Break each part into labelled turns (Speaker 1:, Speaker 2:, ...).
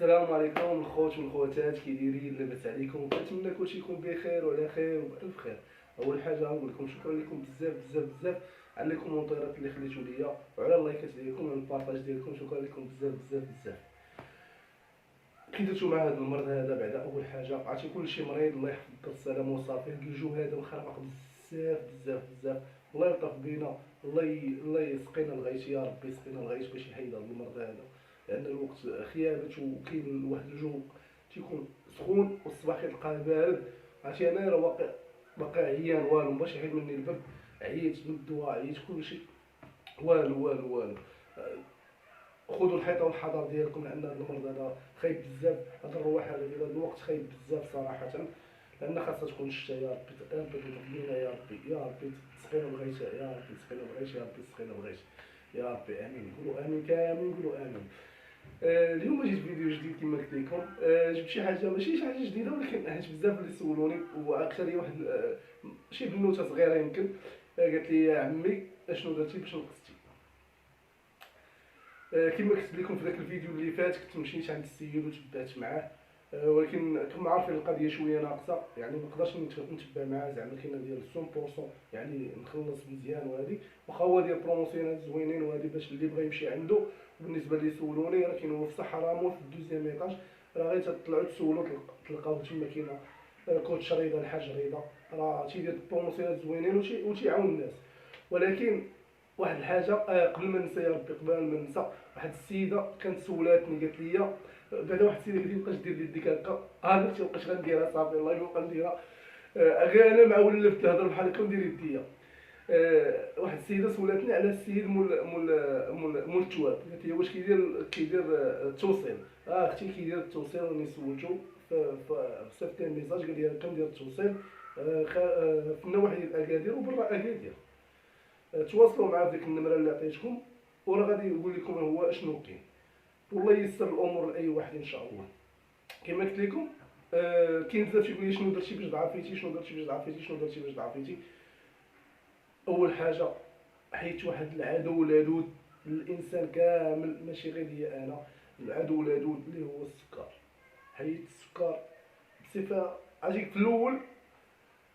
Speaker 1: السلام عليكم الخوت والخواتات، كي دايرين؟ لاباس عليكم؟ كنتمنى كلشي يكون بخير وعلى خير وبألف خير. اول حاجه غنقول لكم شكرا لكم بزاف بزاف بزاف على الكومونتيرات اللي خليتو ليا وعلى اللايكات ديالكم وعلى البارطاج ديالكم. شكرا لكم بزاف بزاف بزاف. كي درتو مع هذا المرض هذا؟ بعد اول حاجه عرفتي كلشي مريض، الله يحفظ الدار السلامه وصافي. هاد الجو هذا مخربق بزاف بزاف بزاف. الله يلطف بينا، الله يسقينا الغيث يا ربي، يسقينا الغيث باش يحيد هذا المرض هذا. لان الوقت خيابت وكاين واحد الجو تيكون سخون والصباح كيلقاه بارد. عرفتي انا راه باقي عيان والو، باش يحيد مني البرد. عييت من الدواء، عييت كلشي، والو والو والو. خذوا الحيطه والحذر ديالكم، لان هذا المرض هذا خايب بزاف. هذا الرواح هذا في هذا الوقت خايب بزاف صراحه. لان خاصها تكون الشتا. يا ربي يا ربي تغفر يا ربي، يا ربي تسقينا الغيث، يا ربي تسقينا الغيث، يا ربي تسقينا الغيث، يا ربي امين. قولوا امين كاملين، قولوا امين. اليوم جيت فيديو جديد كما قلت لكم. جبت شي حاجه ماشي شي حاجه جديده، ولكن حيت بزاف اللي سولوني واكثر واحد شي بنوته صغيره يمكن قالت لي يا عمي اشنو درتي باش نقصتي. كما قلت لكم في ذاك الفيديو اللي فات، كنت مشيت عند السيد وتبعت معاه. ولكن كنا عارفين القضيه شويه ناقصه، يعني ما نقدرش نتبع معاه زعما كاينه ديال 100%، يعني نخلص مزيان. وهذه واخا هو ديال بروموسيونات زوينين، وهذه باش اللي بغى يمشي عنده. بالنسبه لي سولوني، راه كاين هو في الصحه رامو في الدوزيام ايطاج، راه غير تطلعوا تسولوا تلقاوه تما. كاينه كوتش رضا، الحاج رضا، راه تيدير بروموسيونات زوينين وتيعاون الناس. ولكن واحد الحاجه قبل ما ننسى يا ربي، قبل ما ننسى، واحد السيده كانت سولاتني قالت لي بعدا واحد السيده قالت لي مابقاش دير لي يديك هكا. درتي مابقاش غنديرها صافي، الله يبقى نديرها. غير انا مع ولفت نهضر بحال هكا وندير يديا. واحد السيده سولاتني على السيد مول التواب. قالت لي واش كيدير التوصيل. اختي كيدير التوصيل، راني سولتو صيفط لي ميساج قال لي كندير التوصيل في النواحي ديال اكادير وبرا اكادير. تواصلوا معاه بديك النمره اللي عطيتكم، وراه غادي يقول لكم هو اشنو كاين. والله ييسر الامور لاي واحد ان شاء الله. كما قلت لكم كاين بزاف تيقول لي شنو درتي باش ضعفيتي، شنو درتي باش ضعفيتي، شنو درتي باش ضعفيتي. اول حاجه حيت واحد العدو لدود للانسان كامل، ماشي غير ليا انا. العدو لدود اللي هو السكر. حيت السكر بصفه عرفتي في الاول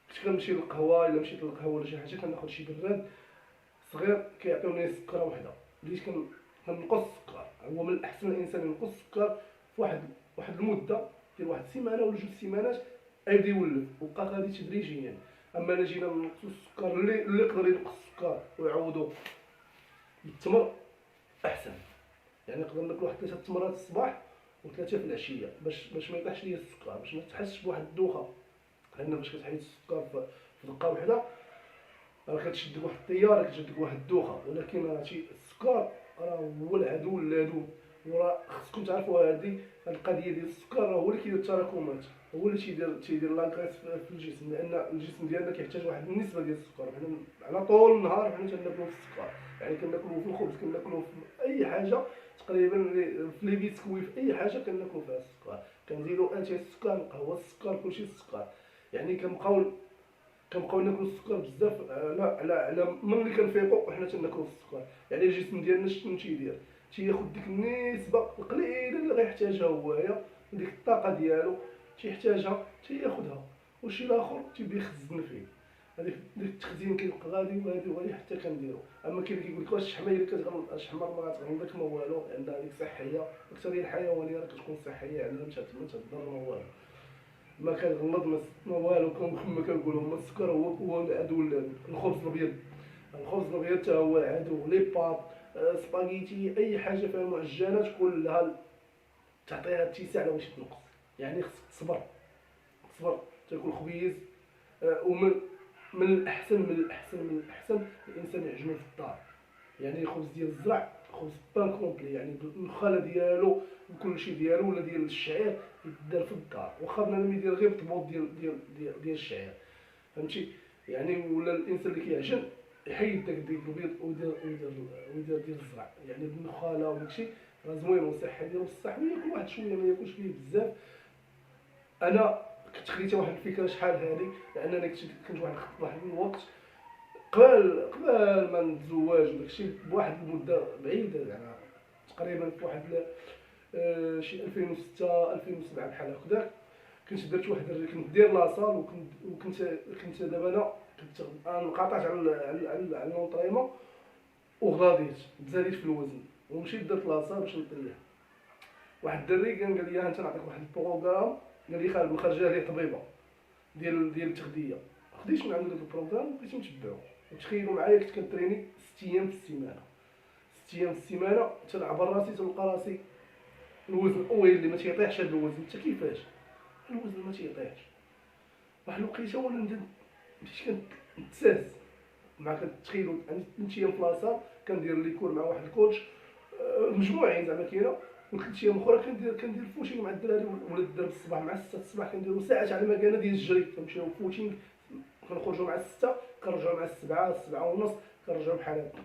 Speaker 1: كنت كنمشي للقهوه، الا مشيت للقهوه ولا شي حاجه كناخذ شي براد صغير كيعطيوني سكره وحده. بديت كنقص السكر. هو من الاحسن الانسان ينقص السكر في واحد المده ديال واحد السيمانه ولا جوج سيمانات، غيبدا يولف وبقى غادي تدريجيا. اما الا جينا نقصوا السكر، اللي يقدر ينقص السكر ويعوضو بالتمر احسن. يعني نقدر ناكل واحد 3 تمرات الصباح وثلاثه في العشيه باش ما يطيحش ليا السكر، باش ما تحسش بواحد الدوخه. لان فاش كتحيد السكر في دقه وحده راه كتشدك واحد الطياره، كتشدك واحد الدوخه. ولكن راه السكر راه هو العدو اللدود. وراه خصكم تعرفوا هذه القضيه ديال السكر، راه هو اللي كيدير التراكمات، هو اللي تيدير لاكريس في الجسم. لان الجسم ديالنا كيحتاج واحد النسبه ديال السكر. حنا على طول النهار حنا تناكلوا في السكر، يعني كناكلوا في الخبز، كناكلوا في اي حاجه تقريبا، في لي بيسكوي، في اي حاجه كناكلوا فيها السكر. كنزيدوا انتي السكر، القهوه السكر، كلشي السكر. يعني كنبقاو ناكلوا السكر بزاف على ملي كنفيقوا وحنا تناكلوا السكر. يعني الجسم ديالنا شنو تيدير؟ تياخذ ديك النسبه القليله اللي غيحتاجها هويا، ديك الطاقه ديالو تيحتاجها تياخذها، والشي الاخر تيبدا يخزن فيه. هذيك التخزين كيبقى غادي وغادي وغادي حتى كنديرو. اما كاين اللي كيقول لك واش الشحمه اللي كتغلط الشحمه ما غتغلطك ما والو، لان هذيك صحيه. اكثر الحيوانيه راه كتكون صحيه، يعني ما تضر ما والو، ما كنغلط ما والو. كما كنقولوا هما السكر هو العدو الخبز الابيض. الخبز الابيض حتى هو العدو. لي باط، سباغيتي، اي حاجه فيها معجنات كلها تعطيها اتساع على واش تنقص. يعني خصك تصبر تاكل خبيز. ومن من الاحسن الانسان يعجنو في الدار. يعني خبز ديال الزرع، خبز بان كومبلي، يعني بالخلا ديالو وكلشي ديالو، ولا ديال الشعير يدار في الدار. واخا بنادم يدير غير بطبوط ديال الشعير، فهمتي. يعني ولا الانسان اللي كيعجن يحيد داك الديك البيض ويدير ديال الزرع، يعني بالنخاله وداكشي راه زوين وصحي ديالو بصح. وياكل واحد شويه، ما ياكلش فيه بزاف. انا كنت خديت واحد الفكره شحال هذه، لانني كنت واحد الوقت قبل ما نتزوج وداكشي بواحد المده بعيده، يعني تقريبا في واحد شي 2006 2007 بحال هكذاك. كنت درت واحد كنت داير لاصال، كنت دابا انا كنت انقطعت على لونطريمون وغاديت تزاديت في الوزن ومشيت درت لاصال باش نطيح. واحد الدري قال لي انت نعطيك واحد البروغرام، قال لي خالد مخرجها لي طبيبه ديال التغذيه. خديت من عنده داك البروغرام وبقيت نتبعو. وتخيلوا معايا كنت كنتريني 6 ايام في السيمانه، 6 ايام في السيمانه تنعبر راسي تلقى راسي الوزن اللي ما تيطيحش. هذا الوزن حتى كيفاش الوزن ما تيطيحش. واحد الوقيته وانا بديت كنتساس مع كتخيلوا عندي 3 ايام في لاصال كندير لي كور مع واحد الكوتش مجموعين زعما كاينه، و3 ايام اخرى كندير فوتينغ مع الدراري ولاد الدرب الصباح مع 6 الصباح كنديروا ساعات على ما كان ديال الجري. كنمشيو فوتينغ كنخرجوا مع 6 كنرجعوا مع 7 ونص كنرجعوا بحال هكا.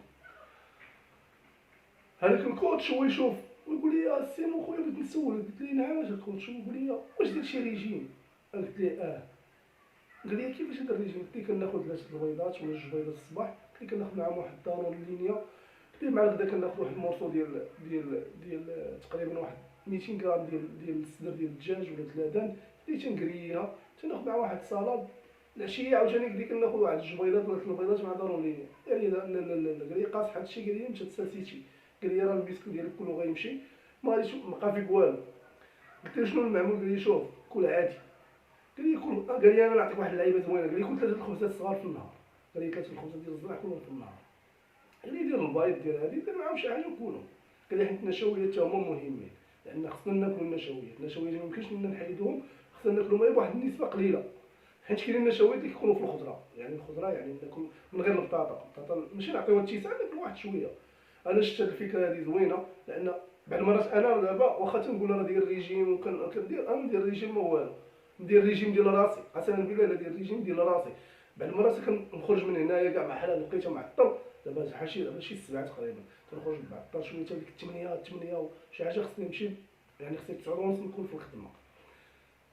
Speaker 1: هذاك الكوتش هو يشوف ويقول لي يا سيمو خويا بغيت نسولك. قلت ليه نعم اش الكوتش؟ ويقول لي واش درت شي ريجيم؟ قلت ليه قال لي كيفاش درت ريجيم؟ قلت ليه كناخذ 3 البيضات ولا 2 بيضات الصباح، قلت ليه كناخذ معاهم واحد الدانون لينيا، قلت ليه مع الغدا كناخذ واحد المورصو ديال تقريبا واحد 200 غرام ديال الصدر ديال الدجاج ولا الدلادان، قلت ليه تنقريها، تناخذ مع واحد السلطه. العشيه عاوتاني قال لي كناخذ واحد 2 بيضات ولا 3 بيضات مع دانون لينيا. قال لي لا لا لا، قال لي قاصح هادشي، قال لي انت تساسيتي، قال لي راه البيسكو ديالك كله غيمشي ما غاديش نبقى فيك والو. قلت له شنو المعمول؟ قال لي شوف كل عادي. قال لي كل، قال لي انا نعطيك واحد اللعيبه زوينه، قال لي كل 3 الخبزات صغار في النهار، قال لي 3 الخبزات ديال الزرع كلهم في النهار، قال لي دير البيض ديال هذه دير معاهم شي حاجه وكلهم. قال لي حيت النشويات حتى هما مهمين، لان خصنا ناكلوا النشويات ما يمكنش لنا نحيدوهم، خصنا ناكلوهم غير بواحد النسبه قليله، حيت كاين النشويات اللي كيكونوا في الخضره. يعني الخضره يعني ناكل من غير البطاطا ماشي نعطيوها اتساع، ناكل واحد شويه. انا شفت هذه الفكره هذه زوينه، لان بعض المرات انا دابا واخا تنقول راه داير ريجيم كندير ندير ريجيم ما والو، ندير ريجيم ديال راسي، قسما بالله الا دير ريجيم ديال راسي. بعض المرات كنخرج من هنايا كاع مع حال لقيته معطل، دابا شي 7 تقريبا تنخرج معطل شويه حتى ديك 8 وشي حاجه، خصني نمشي يعني خصني 9 ونص نكون في الخدمه.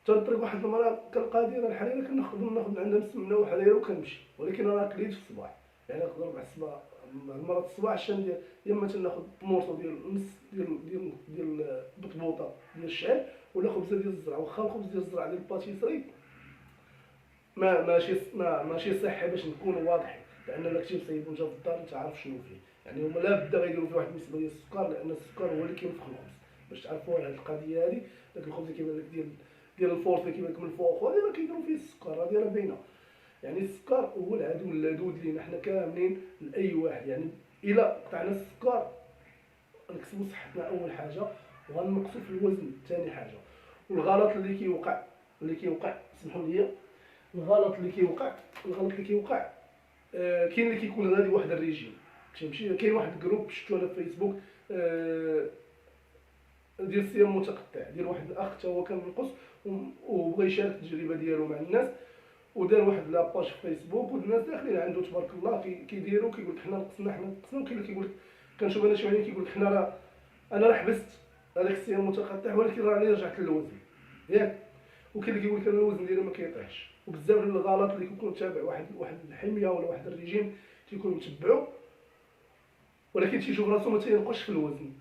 Speaker 1: تنطرق واحد المرة كنلقى دايره الحريره كناخذ من عندها السمنه وحريره وكنمشي، ولكن انا كليت في الصباح، يعني نقدر مع الصباح مع المرات الصباح الشام ديال يا اما تناخذ مورصو ديال نص ديال بطبوطه ديال الشعير ولا خبزه ديال الزرع. واخا الخبز ديال الزرع ديال الباتيسري ماشي صحي باش نكونوا واضحين، لان الا كنتي مصيب وانت في الدار انت عارف شنو فيه. يعني هما لا بد غيديروا فيه واحد النسبه ديال السكر، لان السكر هو اللي كينفخ الخبز. باش تعرفوا هذه القضيه هذه، داك الخبز اللي كيبان لك ديال الفورس اللي كيبان لك من الفوق هذه راه كيديروا فيه السكر، هذه راه باينه. يعني السكر هو العدو اللدود لينا حنا كاملين لاي واحد. يعني الا قطعنا السكر نكسبوا صحتنا اول حاجه، وغنقصوا في الوزن ثاني حاجه. والغلط اللي كيوقع سمحوا لي، الغلط اللي كيوقع كاين اللي كيكون غادي واحد الريجيم تيمشي. كاين واحد الجروب شفتو انا في فيسبوك ديال الصيام متقطع ديال واحد الاخ حتى هو كان منقص وبغى يشارك التجربه ديالو مع الناس، ودار واحد لاباج في فيسبوك والناس داخلين عنده تبارك الله كيديروا كيقول لك حنا نقصنا. وكاين اللي كيقول لك كنشوف انا شي واحد كيقول لك حنا انا راه حبست هذاك الصيام المتقطع ولكن راني رجعت للوزن ياك. وكاين اللي كيقول لك انا الوزن ديالي ما كيطيحش. وبزاف ديال الغلط اللي كيكون تابع واحد الحميه ولا واحد الريجيم تيكون متبعو، ولكن تيشوف راسو ما تينقصش في الوزن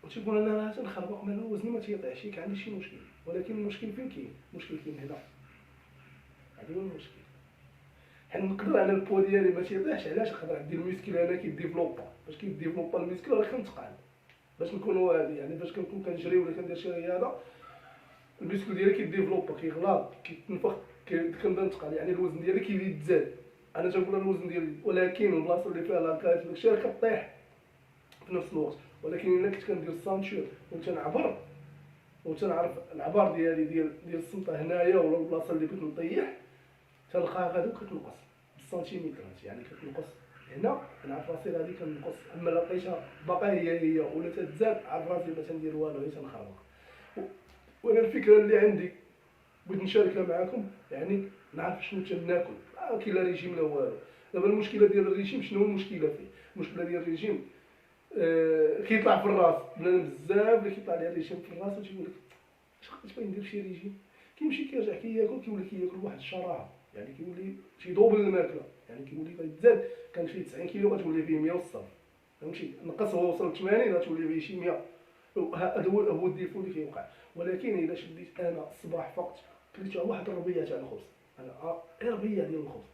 Speaker 1: وتيقول انا راه تنخربق من الوزن ما تيطيحش، ياك عندي شي مشكل. ولكن المشكل فين كاين؟ المشكل كاين هنا، هذا هو المشكل. حنا نقدر على البو ديالي ما تيطيحش، علاش؟ خاطر عندي الميسكل انا كيديفلوبا. باش كيديفلوبا الميسكل راه كنتقال باش نكونوا هادي، يعني باش كنكون كنجري ولا كندير شي رياضه الميسكل ديالي كيديفلوبا كيغلاض كيتنفخ كنبدا نتقال، يعني الوزن ديالي كيزيد. انا تنقول الوزن ديالي، ولكن البلاصه اللي فيها لاكايت داكشي راه كطيح في نفس الوقت. ولكن الا كنت كندير السانتور وتنعبر وتنعرف العبار ديالي ديال السلطه هنايا ولا البلاصه اللي بغيت نطيح، تلقاها غادي كتنقص بالسنتيمترات. يعني كتنقص هنا نعرف راسي غادي كنقص، اما لا لقيتها باقا هي ولا تتزاد عرف راسي ما تندير والو، غير تنخربق. وانا الفكره اللي عندي بغيت نشاركها معكم، يعني نعرف شنو تناكل، كاين لا ريجيم لا والو. دابا المشكله ديال الريجيم شنو هو المشكله فيه؟ المشكله ديال الريجيم كيطلع في الراس. بنادم بزاف اللي كيطلع ليه الريجيم في الراس وتيقول لك اش خصني ندير شي ريجيم، كيمشي كيرجع كياكل كيولي كياكل بواحد الشراهه، يعني كيولي تيدوبل الماكله، يعني كيولي غيتزاد. كان فيه 90 كيلو غتولي فيه 100 والصافي، فهمتي؟ نقص هو وصل ل 80 غتولي فيه شي 100 هذا هو الديفو اللي كيوقع. ولكن الا شديت انا الصباح فقط كليت واحد الربيه تاع الخبز، انا ربيه ديال الخبز،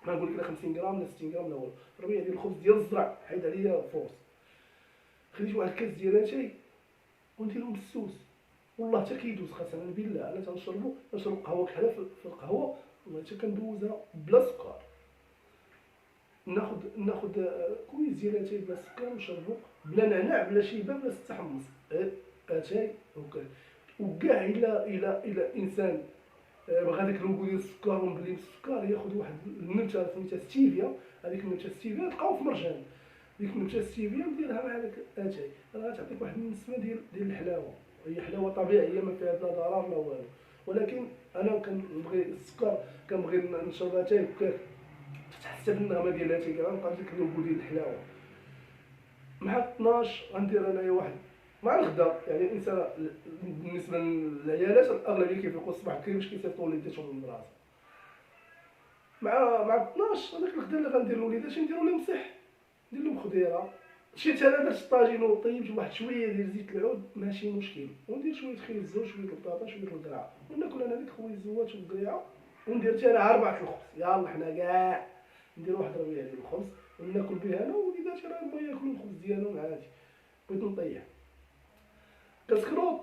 Speaker 1: ما نقول لك لا 50 غرام لا 60 غرام لا والو، ربيه ديال الخبز ديال الزرع حيد عليا فورس، خديت واحد الكاس ديال اتاي ونديرهم بالسوس، والله حتى كيدوز قسما بالله. انا تنشرب قهوه كحله في القهوه وحتى كندوزها بلا سكر، ناخذ كويس ديال اتاي بلا سكر ونشربو بلا نعناع بلا شيبه بلا حتى حمص، اتاي وكاع الى انسان بغى داك اللوغو ديال السكر ومبلي بالسكر ياخذ واحد النبته سميتها ستيفيا. هذيك النبته ستيفيا تلقاو في مرجان، ديك النبته ستيفيا نديرها مع داك اتاي راه غتعطيك واحد النسمه ديال الحلاوه، هي حلاوه طبيعيه ما فيها لا ضرر لا والو. ولكن انا كنبغي السكر، كنبغي نشرب اتاي وكاك حتى بالنغمه ديال اتاي كاع نبقى ديك اللوغو ديال الحلاوه. مع 12 غندير انايا واحد مع الغدا. يعني الانسان بالنسبه للعيالات الاغلبيه كيفيقوا الصباح بكري باش كيصيفطوا وليداتهم للمدرسه. مع 12 هذاك الغدا اللي غندير لوليداتي نديرو لهم صح، ندير لهم خضيره، شي انا درت الطاجين وطيبت واحد شويه ديال زيت العود ماشي مشكل، وندير شويه خيزو شويه البطاطا شويه القرعه وناكل انا ديك الخويزوات والقريعه. وندير حتى انا 4 الخبز، يلا حنا كاع ندير واحد ربيع ديال الخبز وناكل به انا ووليداتي، راه هما ياكلوا الخبز ديالهم عادي. بغيت نطيح كاسكروط،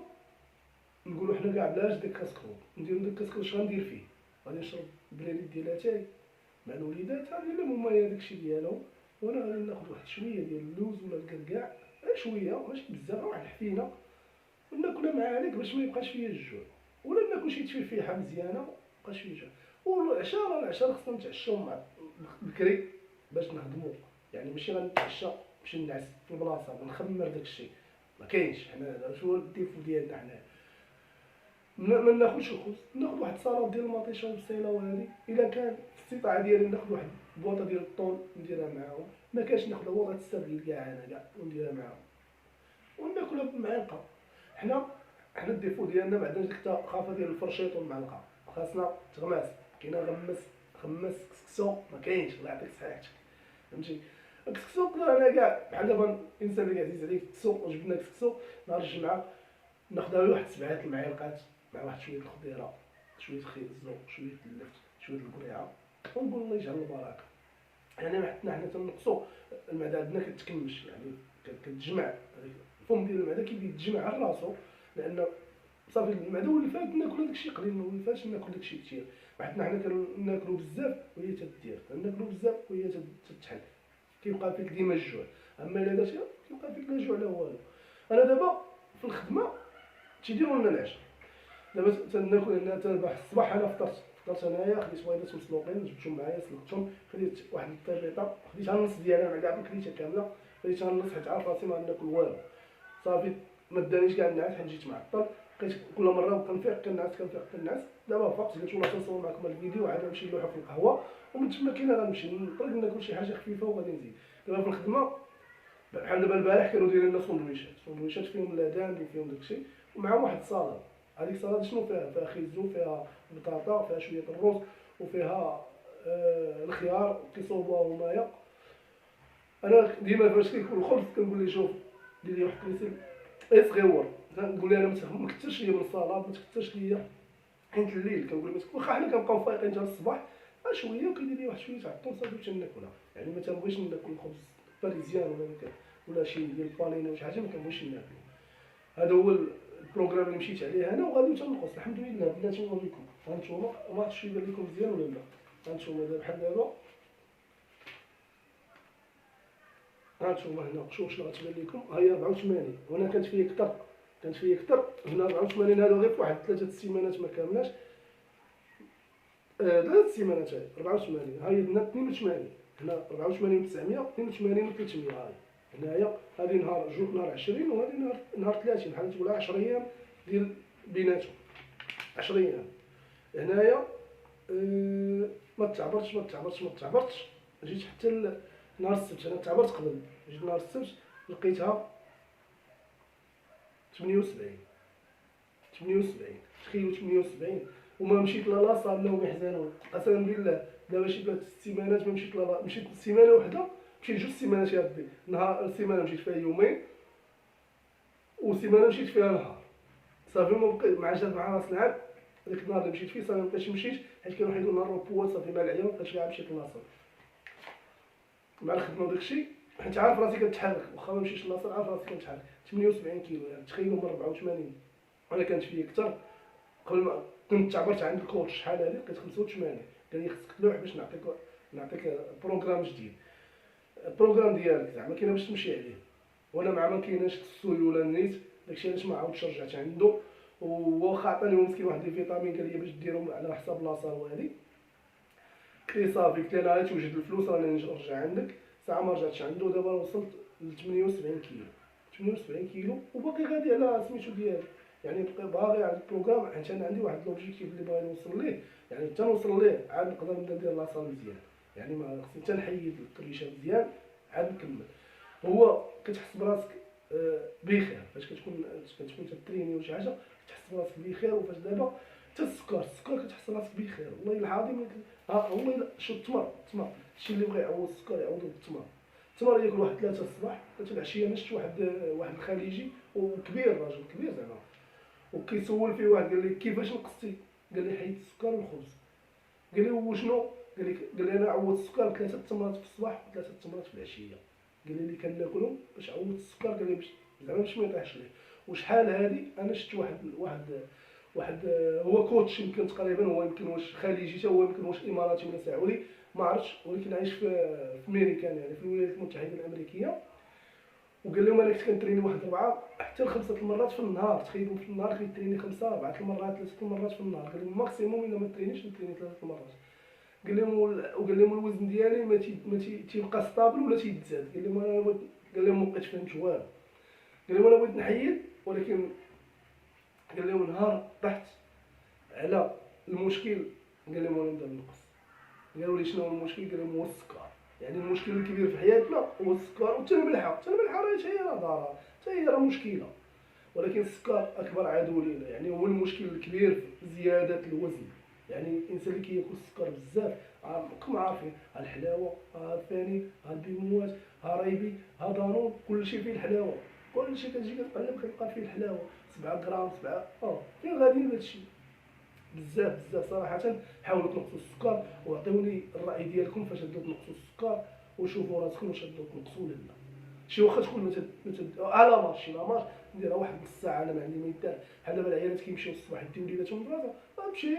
Speaker 1: نقولوا حنا كاع بلاش داك كاسكروط، نديرو داك كاسكروط اش غندير فيه؟ غادي نشرب بلاليت ديال اتاي مع الوليدات، غادي لهم هما داكشي ديالهم، وانا غادي ناخذ واحد شويه ديال اللوز ولا الكركاع، شويه ماشي بزاف، واحد الحفينه وناكلها مع هذيك باش ما يبقاش فيا الجوع، ولا ناكل شي تفيحه مزيانه ما يبقاش فيا الجوع. والعشاء راه العشاء خصنا نتعشاو مع بكري باش نخدمو، يعني ماشي غنتعشى نمشي نعس في البلاصه نخمر داكشي، ما كاينش. حنا شنو الديفو ديالنا حنا؟ ما ناخذش الخبز، ناخذ واحد الصالاد ديال المطيشه والبصيله وهذه، الا كان في الاستطاعه ديالي ناخذ واحد بواطه ديال الطون نديرها معاهم، ما كانش ناخذ بواطه السردين كاع انا كاع ونديرها معاهم وناكلها بمعلقه. حنا الديفو ديالنا ما عندناش ديك الثقافه ديال الفرشيط والمعلقه، خاصنا تغماس، كاينه خمس كسكسو ما كاينش، الله يعطيك صحيحتك فهمتي. الكسكسو نقدر انا كاع بحال دابا الانسان اللي عزيز عليه الكسكسو وجبنا كسكسو نهار الجمعه ناخذها واحد 7 المعالق مع واحد شويه الخضيره شويه الخيزو شويه اللفت شويه القريعه ونقول الله يجعل البركه. يعني حنا تنقصوا المعده عندنا كتكمش، يعني كتجمع الفم ديال المعده كيبدا يتجمع على راسو، لان صافي المعده ولفات ناكل هذاك الشيء قليل، ما ولفاتش ناكل داك الشيء كثير. حنا كناكلوا بزاف وهي تدير، ناكلوا بزاف وهي تتحل، كيبقى فيك ديما الجوع. اما الا درتي كيبقى فيك لا جوع لا والو. انا دابا في الخدمه تيديروا لنا العشاء، دابا تناكل هنا تنبح الصباح. انا فطرت انايا، خديت بيضات مسلوقين جبتهم معايا سلقتهم، خديت واحد الطريطه خديتها النص ديالها مع كاع كليتها كامله، خديتها النص حيت عارف راسي ما غناكل والو صافي، ما دانيش كاع النعاس حيت جيت معطل، بقيت كل مره كنفيق كنعس. دابا فقت قلت والله تنصور معكم الفيديو عاد نمشي نلوحو في القهوه ومن تما كاين غنمشي نطرق ناكل شي حاجه خفيفه وغادي نزيد. دابا في الخدمه بحال دابا البارح كانوا دايرين لنا سندويشات فيهم لادان وفيهم داكشي ومعهم واحد الصالاد. هذيك الصالاد شنو فيها؟ فيها خيزو، فيها بطاطا، فيها شويه الرز، وفيها الخيار كيصوبوها ومايا. انا ديما فاش كيكون الخبز كنقول ليه شوف دير لي واحد كريسيل صغيور، كنقول ليه انا ما كثرش ليا من الصالاد، ما تكثرش ليا حيت الليل كنقول له واخا حنا كنبقاو فايقين حتى الصباح شويه وكيدير لي واحد شويه تاع الطون صافي باش ناكلها. يعني ما تنبغيش ناكل الخبز باريزيان ولا شي ديال البالين ولا شي حاجه، ما كنبغيش ناكلو. هذا هو البروغرام اللي مشيت عليه انا وغادي تنقص الحمد لله. بلاتي نوريكم هانتوما، ما عرفتش يبان لكم مزيان ولا لا. هانتوما دابا بحال دابا، هانتوما هنا شوف شنو غتبان لكم، ها هي 84 وانا كانت فيا كثر هنا 84. هذا غير فواحد 3 السيمانات ما كاملاش، 3 السيمانات هاي 84. ها هي هنا 82 هنا 84 900 82 300. هاي هنايا هذه نهار 20 وهذه نهار 30 بحال تقولها 10 ايام ديال بيناتهم 10 ايام. هنايا ما تعبرتش جيت حتى نهار السبت. انا تعبرت قبل، جيت نهار السبت لقيتها 78 تخيلوا 78 وما مشيت لا لاصال لا هما يحزنون قسما بالله. دابا شي 3 سيمانات ما مشيت لا، مشيت سيمانه وحده، مشيت 2 سيمانات يا ربي. نهار السيمانه مشيت فيها يومين وسيمانه مشيت فيها نهار صافي ما عادش مع راس العام. ديك النهار اللي مشيت فيه صافي مابقيتش مشيت، حيت كانوا حيدوا لنا الروبوا صافي مع العيا مابقيتش كاع مشيت لاصل مع الخدمه وداكشي، حيت عارف راسي كنتحرك واخا ما مشيتش لاصل، عارف راسي كنتحرك 78 كيلو يعني تخيلوا من 84. انا كانت فيا اكثر قبل ما كنت تعبرت عند الكوتش شحال هذه لقيت 85. قال لي خصك تلوح باش نعطيك بروغرام جديد، البروغرام ديالك زعما كاين باش تمشي عليه. وانا مع ما كايناش السيوله نيت داكشي علاش ما عاودتش رجعت عنده. وواخا عطاني مسكين واحد الفيتامين قال لي باش ديرهم على حساب لاصال وهذه، قلت لي صافي، قلت له انا غادي توجد الفلوس راني نرجع عندك. ساعه ما رجعتش عنده، دابا وصلت ل 78 كيلو 78 كيلو وباقي غادي على سميتو ديالي، يعني باغي على البروغرام، حيت انا عندي واحد لوبجيكتيف اللي باغي نوصل ليه، يعني حتى نوصل ليه عاد نقدر نبدا ندير لاصال مزيان، يعني ما خصني حتى نحيد الكريشه مزيان عاد نكمل. هو كتحس براسك بخير فاش كتكون تتريني ولا شي حاجه، كتحس براسك بخير. وفاش دابا حتى السكر كتحس راسك بخير والله العظيم. ها والله شو التمر الشيء اللي بغى يعوض السكر يعوضو التمر ياكل واحد 3 الصباح 3 العشيه. انا شفت واحد الخليجي وكبير، راجل كبير زعما، وكيسول فيه واحد قال لي كيفاش نقصتي؟ قال لي حيد السكر والخبز. قال لي وشنو؟ قال لي انا عوضت السكر 3 تمرات في الصباح و3 تمرات في العشيه. قال لي اللي كناكلهم باش عوضت السكر، قال لي زعما باش ما يطيحش ليه. وشحال هادي انا شفت واحد هو كوتش يمكن تقريبا، هو يمكن واش خليجي حتى هو، يمكن واش اماراتي ولا سعودي ما عرفتش، ولكن عايش في امريكان يعني في الولايات المتحده الامريكيه. وقال لهم انا كنت كنتريني واحد 4 حتى ل5 المرات في النهار. تخيلوا في النهار كيتريني 5 4 المرات 3 المرات في النهار. قال لهم ماكسيموم الا ما ترينيش نتريني 3 المرات. وقال لهم الوزن ديالي ما تيبقى ستابل ولا تيتزاد. قال لهم ما بقيتش فهمت والو. قال لهم انا بغيت نحيد، ولكن قال لهم نهار طحت على المشكل، قال لهم انا نبدا نقص. قالوا لي شنو هو المشكل؟ قال لهم هو السكر. يعني المشكل الكبير في حياتنا هو السكر وحتى الملحه. حتى هي راه ضاره، حتى هي راه مشكله، ولكن السكر اكبر عدو لينا. يعني هو المشكل الكبير في زياده الوزن. يعني الانسان اللي كياكل السكر بزاف، راكم عارفين، ها الحلاوه، ها الفاني، ها البيموات، ها رايبي، ها دانون، كلشي فيه الحلاوه. كلشي كتجي كتقلب كتلقى فيه الحلاوه 7 غرام 7 فين غاديين هادشي بزاف صراحه. حاولوا تنقصوا السكر وعطيوني الراي ديالكم فاش تبداو تنقصوا السكر، وشوفوا راسكم واش تبداو تنقصوا ولا لا. شي واخا تكون على مارش لا مارش نديرها واحد نص ساعه، انا ما عندي ما يدار. بحال دابا العيالات كيمشيو الصباح يديو وليداتهم للمدرسه، غنمشي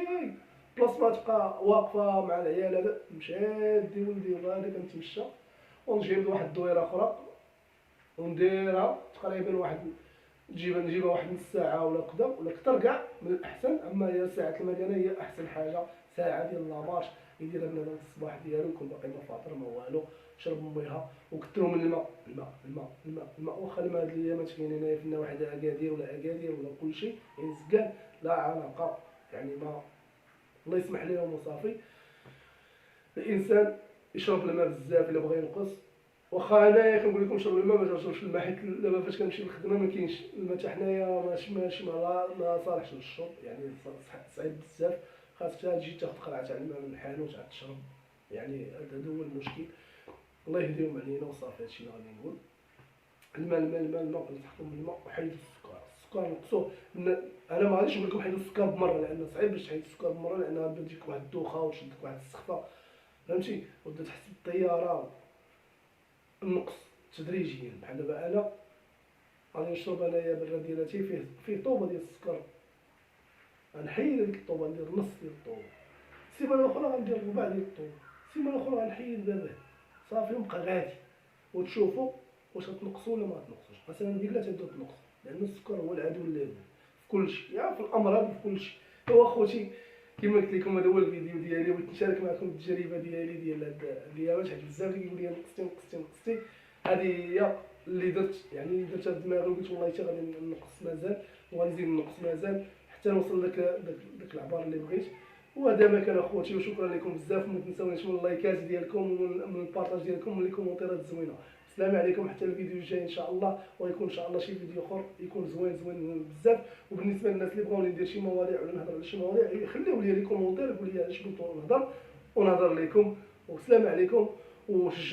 Speaker 1: بلاص ما تبقى واقفه مع العيال هذا مشى دي ولدي وغادي كنتمشى ونجيب واحد الدويره اخرى ونديرها تقريبا واحد نجيبها واحد نص ساعه ولا كذا ولا اكثر كاع من الاحسن. اما هي ساعه المكانه هي احسن حاجه، ساعه ديال لامارش يديرها بنادم في الصباح ديالو يكون باقي ما فاطر ما والو، شرب ميها وكثروا من الماء. واخا الماء هاد الايامات كاين هنايا فينا واحد اكادير ولا كلشي يعني زكان لا علاقه، يعني ما الله يسمح لهم وصافي. الانسان يشرب الماء بزاف الا بغى ينقص. واخا انايا كنقول لكم شربوا الماء ما تشربوش الماء، حيت دابا فاش كنمشي للخدمه ما كاينش الماء حتى حنايا، ماشي ما صالحش للشرب، يعني صعيب بزاف. خاصك تجي تاخذ قرعه تاع الماء من الحانوت عاد تشرب، يعني هذا هو المشكل. الله يهديهم علينا وصافي. هادشي اللي غادي نقول. الماء نصحكم بالماء وحيدوا السكر نقصوه. انا ما غاديش نقول لكم حيدوا السكر بمره، لان صعيب باش تحيد السكر بمره، لان غادي تجيك واحد الدوخه وتشدك واحد السخفه، فهمتي، وتبدا تحس بالطياره. النقص تدريجيا. بحال دابا انا غادي نشرب انايا برا ديالاتي فيه طوبه ديال السكر، غنحيد هذيك الطوبه، ندير نص ديال الطوبه. السيمانه الاخرى غندير ربع ديال الطوبه. السيمانه الاخرى غنحيد باباه صافي ونبقى غادي. وتشوفوا واش غتنقصوا ولا ما غتنقصوش. مثلا ديك لا تبداو تنقصوا، لان السكر هو العدو اللدود في كلشي، يعني في الامراض في كلشي. ايوا خوتي كما قلت لكم هذا هو الفيديو ديالي، بغيت نشارك معكم التجربه ديالي ديال هاد الايامات، حيت بزاف كيقول لي نقصتي. هذه هي اللي درت، يعني درتها في دماغي وقلت والله حتى غادي نقص مازال، وغادي نزيد نقص مازال حتى نوصل داك العبار اللي بغيت. وهذا ما كان اخوتي، وشكرا لكم بزاف. ما تنساونيش من اللايكات ديالكم ومن البارطاج ديالكم ومن الكومونتيرات الزوينه. السلام عليكم حتى الفيديو الجاي ان شاء الله، ويكون ان شاء الله شي فيديو اخر يكون زوين بزاف. وبالنسبه للناس اللي بغاوني ندير شي مواضيع ولا نهضر على شي مواضيع، خليو لي كومونتير قولوا لي علاش بغيتو نهضر ونهضر لكم. والسلام عليكم وشجعوا.